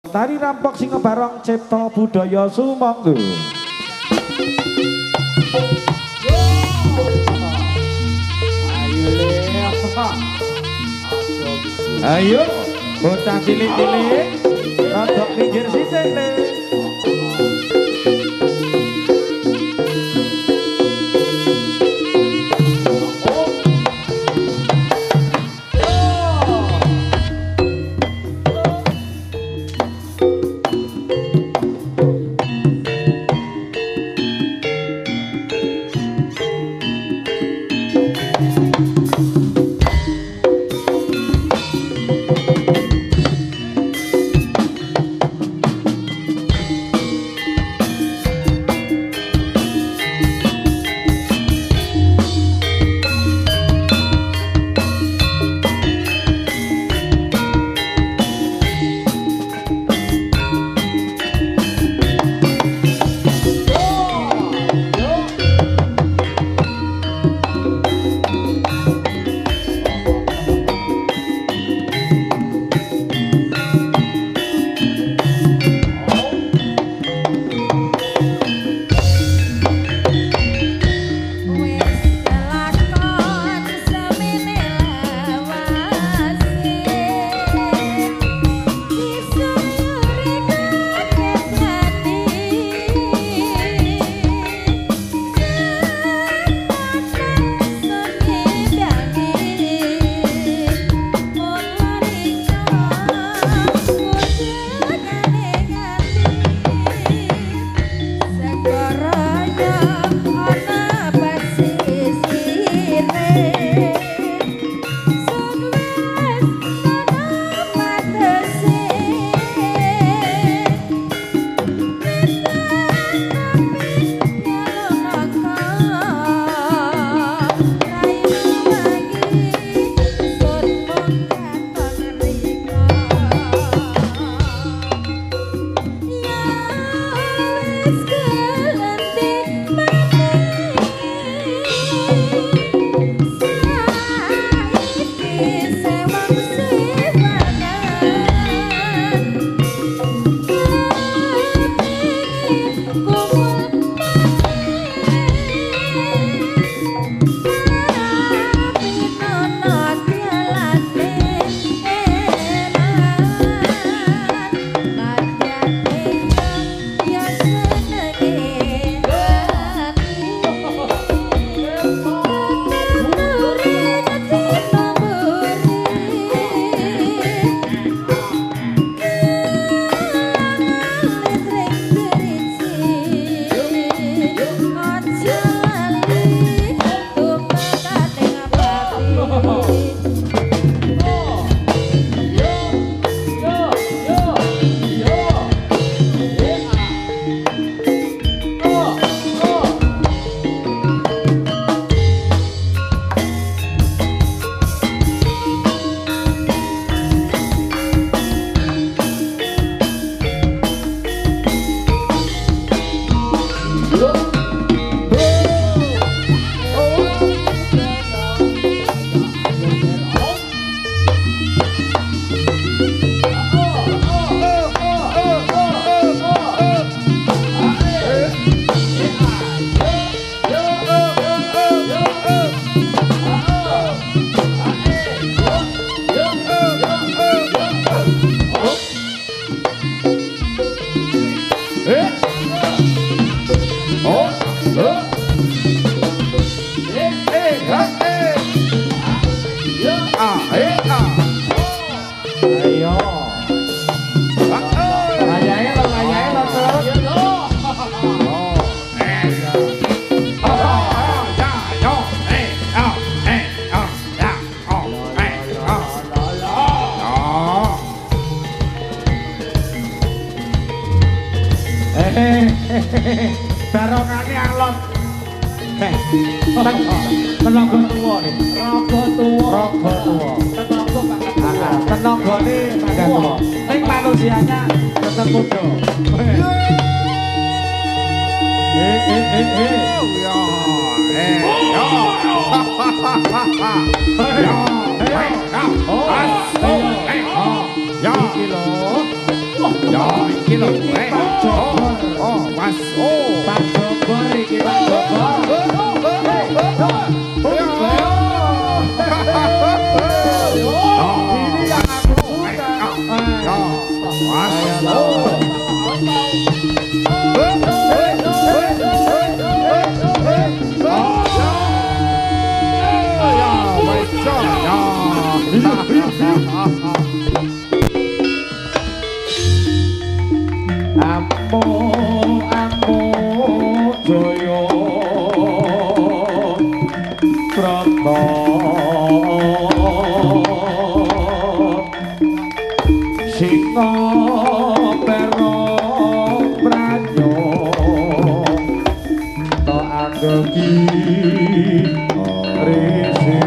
Tari rampok singa barong cipta budaya sumangga. Ayo, bocah cilik-cilik, rodok pinggir sithik le. Barokane alon. Tenaga tuwa nih. Raga tuwa. Tenagane pada tuwa. Ning manusianya tetep muda. Ya. Ya iki lho. Oh, Mas. Oh, Pak Jobor iki Pak Jobor. Ini yang aku suka. Ambo Jaya Prata Singa Pero Pranyo To Anggi Risi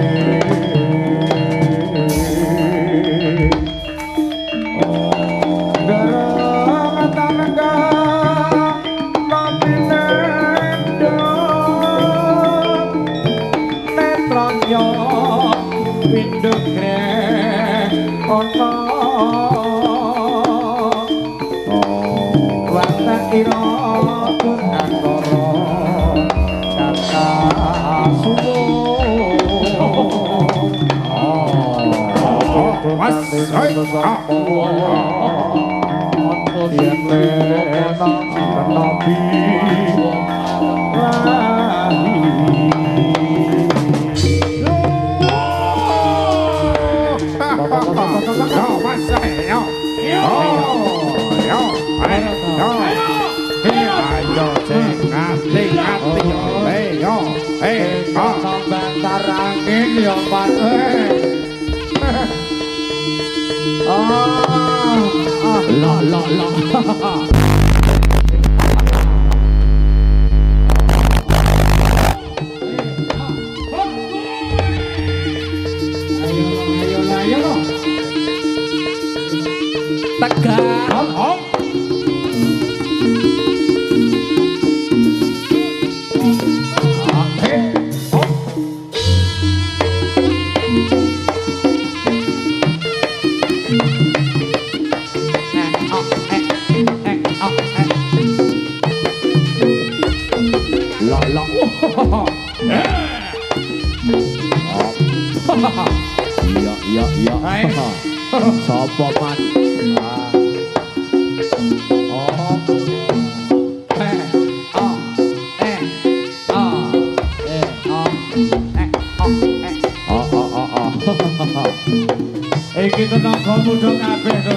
Iki tenaga muda kabeh to.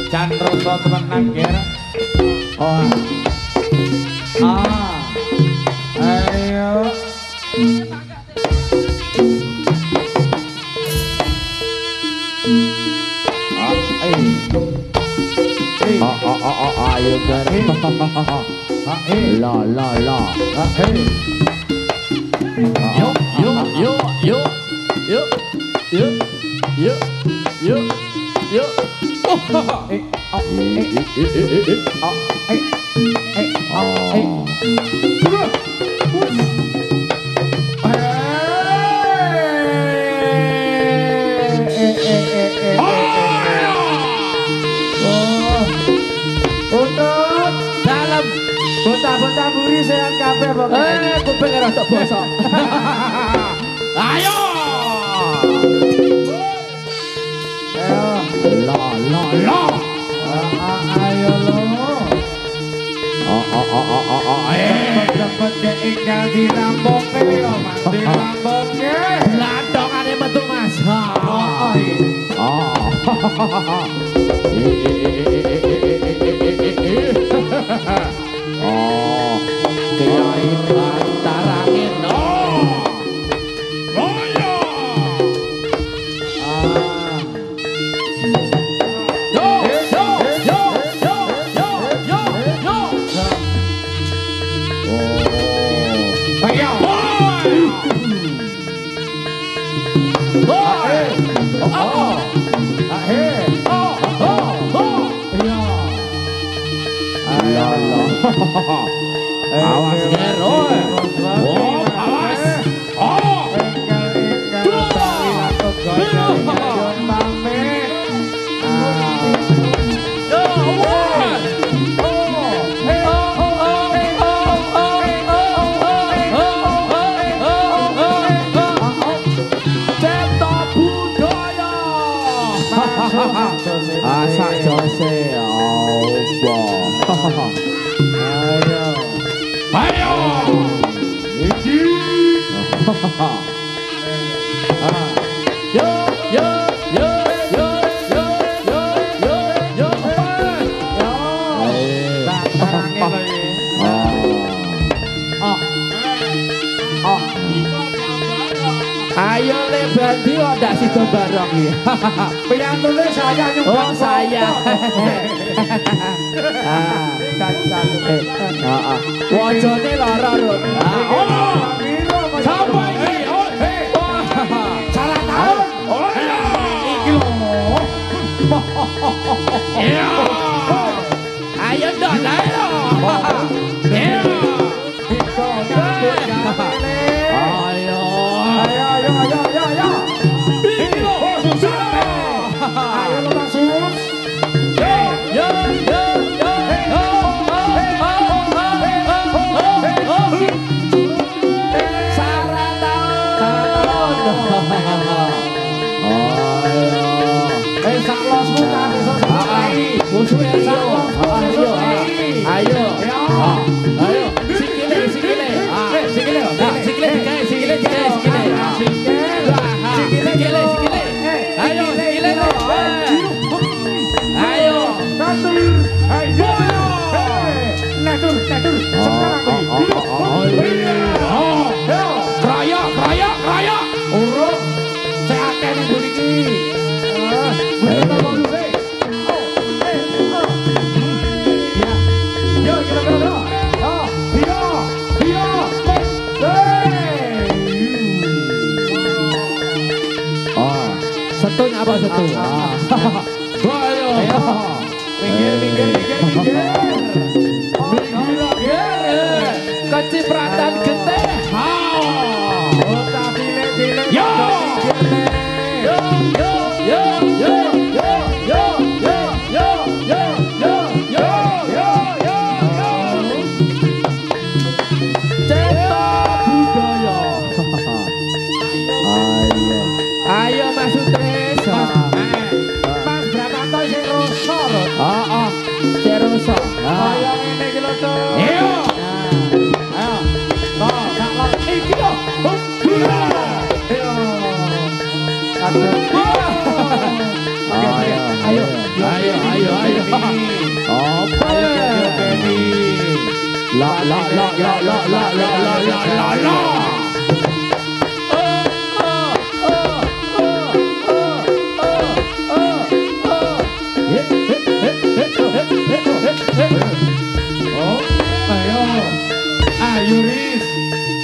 Jan rasa temenan ger. Oh. Ayo. Ayo ger. La. Bocah-bocah buri sehat kabeh pokoke. Kuping ora tok bosok. Ayo. La. Ayo lo. Cepet ke ingkang dirampoke yo, Mas. Dirampoke. Landongane metu Mas. Kiai Bantarangin. Awas ger, oi. Awas. Sak Jose Allah. Ayo. Ayo. Iki. Yo yo yo yo yo yo yo yo. Ayo le bandi kok ndak sida bareng iki. Piyantune saya nyumbang. Oh saya. Wajane lara Rut. Sapa iki? Salah tahun. Iki lho. Ya. Ayo ndok ayo. Ya. Ayo. Iki lho. Ayo lo Sus. Yo yo yo yo. Salah tahun. Sak losmu kan iso sampai. Musuhe ayo. Ayo. Ayo. Sikile. Sikile digawe, sikile. Sikile. Ayo, sikile. Ayo. Natur. Sekarang Kraya. urut sehat ini bunyi. Yo, kira-kira. Setunya apa setu? Ayo. Minggir. Kecipratan getih. Yo. Ayo Mas Sutris. Mas Brakanto sing rusa lho. Ceroso. Kaya ngene iki lho, Cuk. Yo. Ayo. Toh, sak lor iki lho. Yo. Aduh. Ayo. Apa? La. Ayo Riz.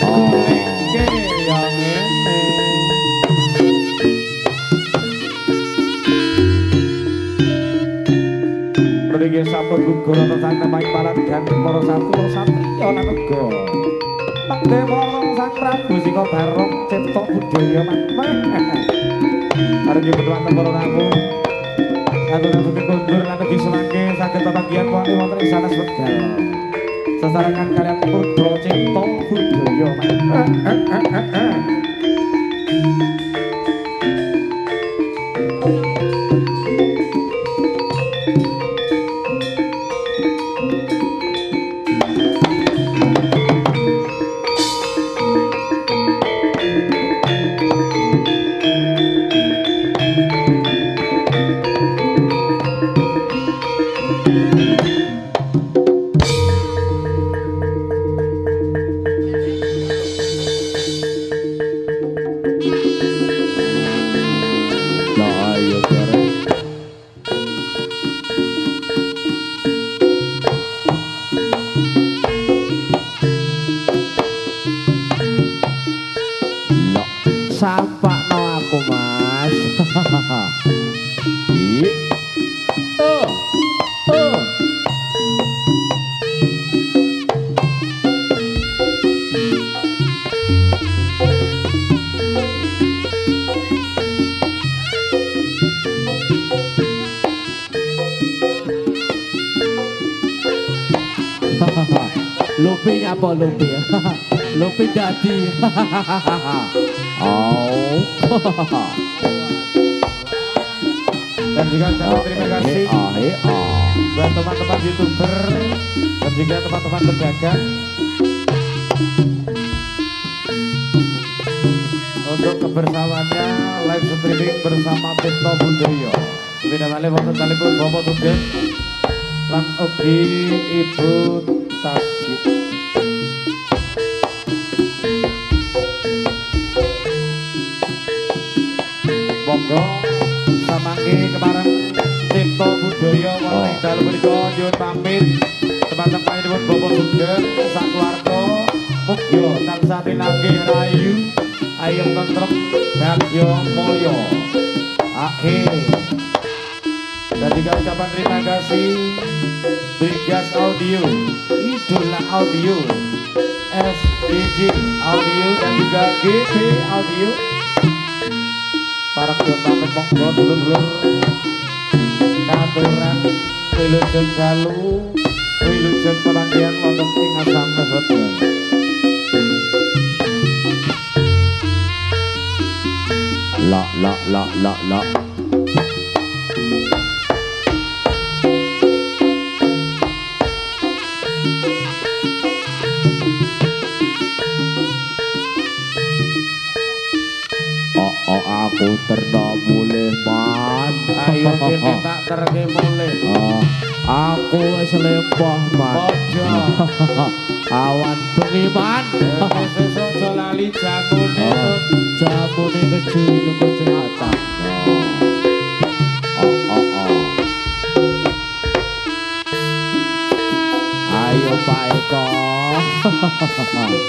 Oke, yang ini. Mriki sampun gugur ana sang temaing palagan para satya lan uga Pandhawa sang Prabu Sika Barong Cipta Budaya maneh. Arep dipunwonten para tamu. Atur-atur kundur lan ugi semangke saged pepanggihan wonten wonten ing sanes wekdal. Sesarengan kalian putra Cipta Budaya maneh. Sapakno aku Mas. Lupi nyapa lupi. Lupi dadi. Oh. Dan juga ucapan terima kasih buat teman-teman YouTuber dan juga teman-teman pedagang untuk kebersamaannya live streaming bersama Tirta Budaya. Beda malih wonten kalipun Bapak Tugeng lan ugi Ibu Tagi. Monggo samangke kemareng Tirta Budaya wonten ing dalem menika nyuwun pamit teman-teman Bapak Tugeng sakeluarga mugi tansah pinanggih rayu ayem tentrem bagya mulya. Akhir dan juga ucapan terima kasih Brigas Audio, Idola Audio, SDG Audio dan juga GB Audio. Para pamit monggo dulur-dulur katuran wilujeng dalu wilujeng pemanggihan wonten ing asam Mesweden. La aku terna mulih man. Ayo kene tak terke mulih. Aku wis lempah man. Awan bengi man. Sesuk aja lali jamune. Jamune keju kesehatan. Ayo Pak Eko. Ayo kali.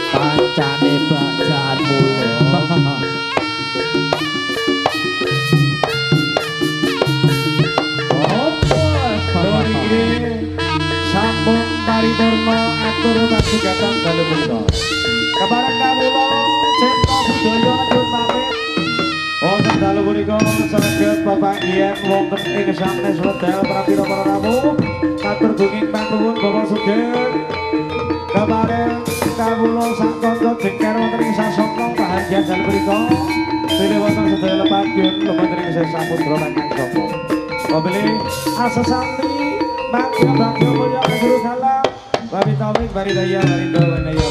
Kancane bacaan mulih. Sampun paripurna atur pasugatan dalu menika. Kepareng kawula Tirta Budaya nyuwun pamit. Wonten dalu menika saged pepanggihan wonten ing sanes wedal prapira para tamu. Matur bunging panuwun Bapak Sugeng. Kepareng kawula sak kanca jengker wonten ing sasana bahagia dalu menika. Pilih wonten sedaya lepadyun lumantar ing samudra Panjang Soko. Wabili asasati Bagyo mulya guru salam. Wabi taufik baridaya barido wanaya.